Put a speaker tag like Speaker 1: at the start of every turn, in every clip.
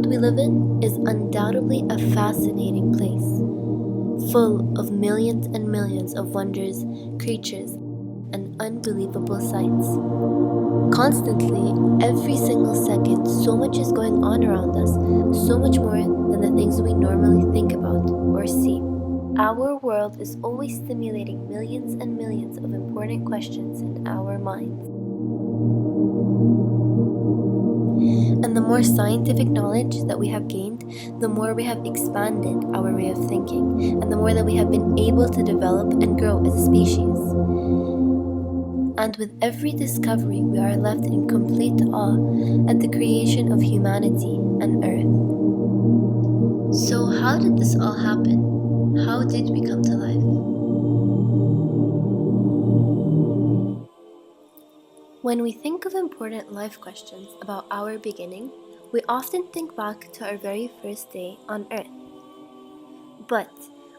Speaker 1: we live in is undoubtedly a fascinating place, full of millions and millions of wonders, creatures, and unbelievable sights. Constantly, every single second, so much is going on around us, so much more than the things we normally think about or see. Our world is always stimulating millions and millions of important questions in our minds. And the more scientific knowledge that we have gained, the more we have expanded our way of thinking, and the more that we have been able to develop and grow as a species. And with every discovery, we are left in complete awe at the creation of humanity and Earth. So, how did this all happen? How did we come to life? When we think of important life questions about our beginning, we often think back to our very first day on Earth. But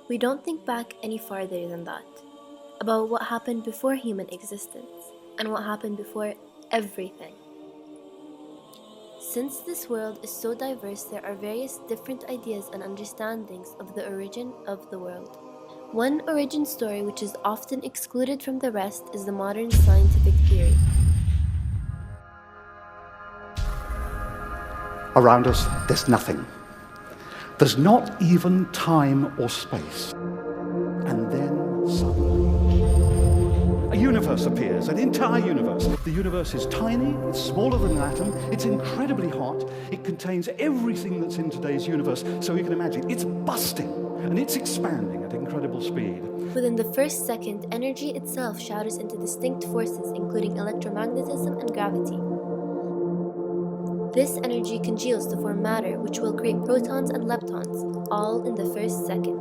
Speaker 1: we don't think back any farther than that, about what happened before human existence, and what happened before everything. Since this world is so diverse, there are various different ideas and understandings of the origin of the world. One origin story which is often excluded from the rest is the modern scientific theory.
Speaker 2: Around us, there's nothing. There's not even time or space. And then suddenly, a universe appears, an entire universe. The universe is tiny, it's smaller than an atom, it's incredibly hot, it contains everything that's in today's universe, so you can imagine it's busting and it's expanding at incredible speed.
Speaker 1: Within the first second, energy itself shatters into distinct forces, including electromagnetism and gravity. This energy congeals to form matter, which will create protons and leptons, all in the first second.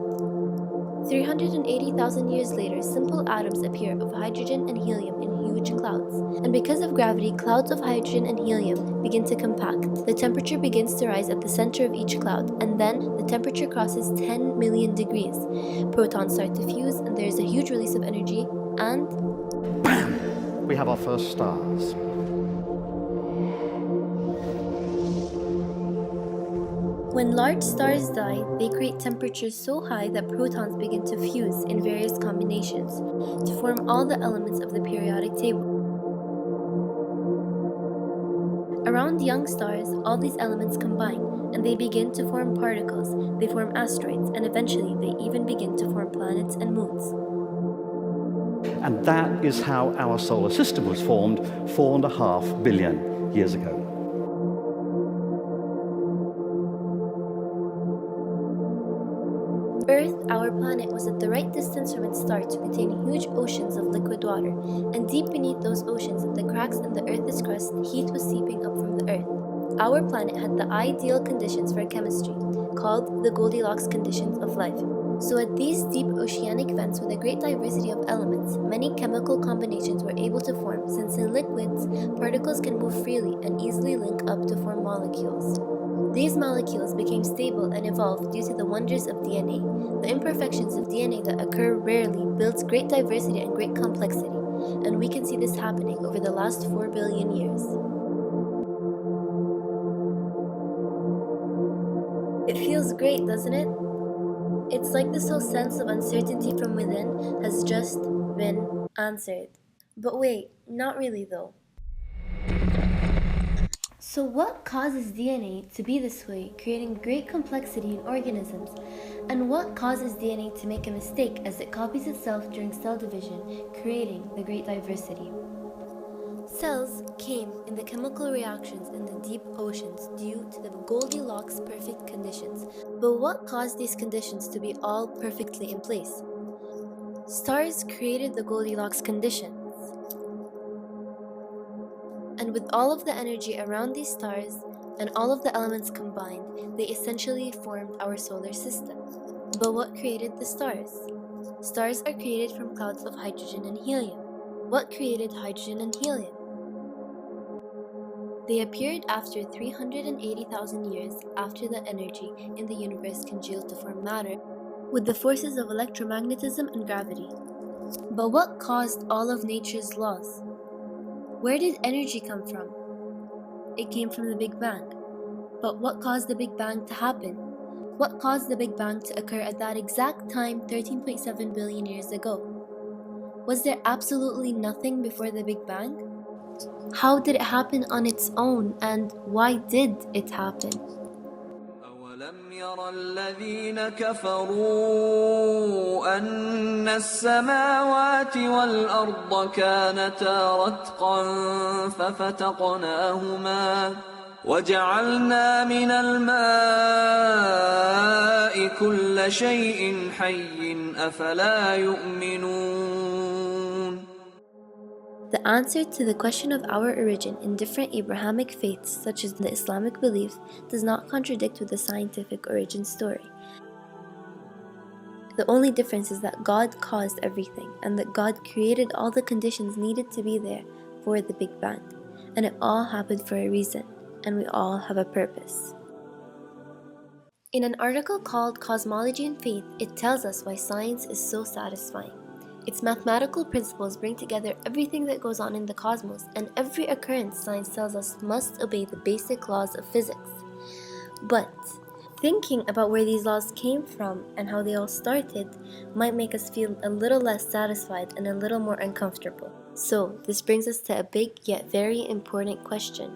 Speaker 1: 380,000 years later, simple atoms appear of hydrogen and helium in huge clouds. And because of gravity, clouds of hydrogen and helium begin to compact. The temperature begins to rise at the center of each cloud, and then the temperature crosses 10 million degrees. Protons start to fuse, and there is a huge release of energy, and
Speaker 2: BAM! We have our first stars.
Speaker 1: when large stars die, they create temperatures so high that protons begin to fuse in various combinations to form all the elements of the periodic table. Around young stars, all these elements combine, and they begin to form particles, they form asteroids, and eventually they even begin to form planets and moons.
Speaker 2: And that is how our solar system was formed 4.5 billion years ago.
Speaker 1: Earth, our planet, was at the right distance from its star to contain huge oceans of liquid water, and deep beneath those oceans, in the cracks in the Earth's crust, heat was seeping up from the Earth. Our planet had the ideal conditions for chemistry, called the Goldilocks conditions of life. So at these deep oceanic vents with a great diversity of elements, many chemical combinations were able to form, since in liquids, particles can move freely and easily link up to form molecules. These molecules became stable and evolved due to the wonders of DNA. The imperfections of DNA that occur rarely builds great diversity and great complexity, and we can see this happening over the last 4 billion years. It feels great, doesn't it? It's like this whole sense of uncertainty from within has just been answered. But wait, not really though. So what causes DNA to be this way, creating great complexity in organisms? And what causes DNA to make a mistake as it copies itself during cell division, creating the great diversity? Cells came in the chemical reactions in the deep oceans due to the Goldilocks perfect conditions. But what caused these conditions to be all perfectly in place? Stars created the Goldilocks conditions. And with all of the energy around these stars and all of the elements combined, they essentially formed our solar system. But what created the stars? Stars are created from clouds of hydrogen and helium. What created hydrogen and helium? They appeared after 380,000 years after the energy in the universe congealed to form matter with the forces of electromagnetism and gravity. But what caused all of nature's laws? Where did energy come from? It came from the Big Bang. But what caused the Big Bang to happen? What caused the Big Bang to occur at that exact time 13.7 billion years ago? Was there absolutely nothing before the Big Bang? How did it happen on its own, and why did it happen?
Speaker 3: أولم ير الذين كفروا أن السماوات والأرض كانتا رتقا ففتقناهما وجعلنا من الماء كل شيء حي أفلا يؤمنون.
Speaker 1: The answer to the question of our origin in different Abrahamic faiths, such as the Islamic belief, does not contradict with the scientific origin story. The only difference is that God caused everything, and that God created all the conditions needed to be there for the Big Bang. And it all happened for a reason, and we all have a purpose. In an article called Cosmology and Faith, it tells us why science is so satisfying. Its mathematical principles bring together everything that goes on in the cosmos, and every occurrence science tells us must obey the basic laws of physics. But thinking about where these laws came from and how they all started might make us feel a little less satisfied and a little more uncomfortable. So this brings us to a big yet very important question.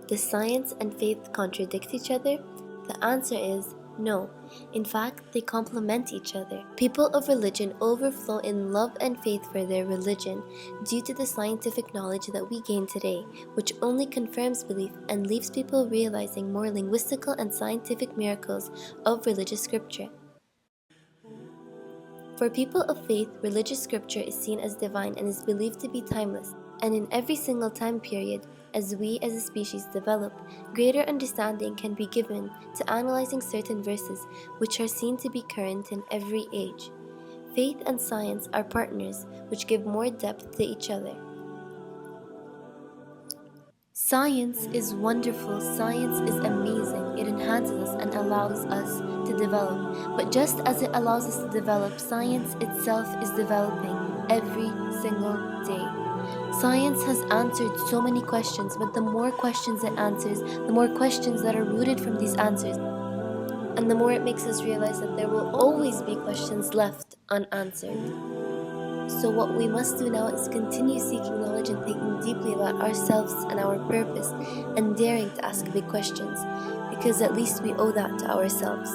Speaker 1: Do science and faith contradict each other? The answer is no. In fact, they complement each other. People of religion overflow in love and faith for their religion due to the scientific knowledge that we gain today, which only confirms belief and leaves people realizing more linguistical and scientific miracles of religious scripture. For people of faith, religious scripture is seen as divine and is believed to be timeless, and in every single time period, as we as a species develop, greater understanding can be given to analyzing certain verses which are seen to be current in every age. Faith and science are partners which give more depth to each other. Science is wonderful, science is amazing, it enhances us and allows us to develop. But just as it allows us to develop, science itself is developing every single day. Science has answered so many questions, but the more questions it answers, the more questions that are rooted from these answers. And the more it makes us realize that there will always be questions left unanswered. So what we must do now is continue seeking knowledge and thinking deeply about ourselves and our purpose, and daring to ask big questions, because at least we owe that to ourselves.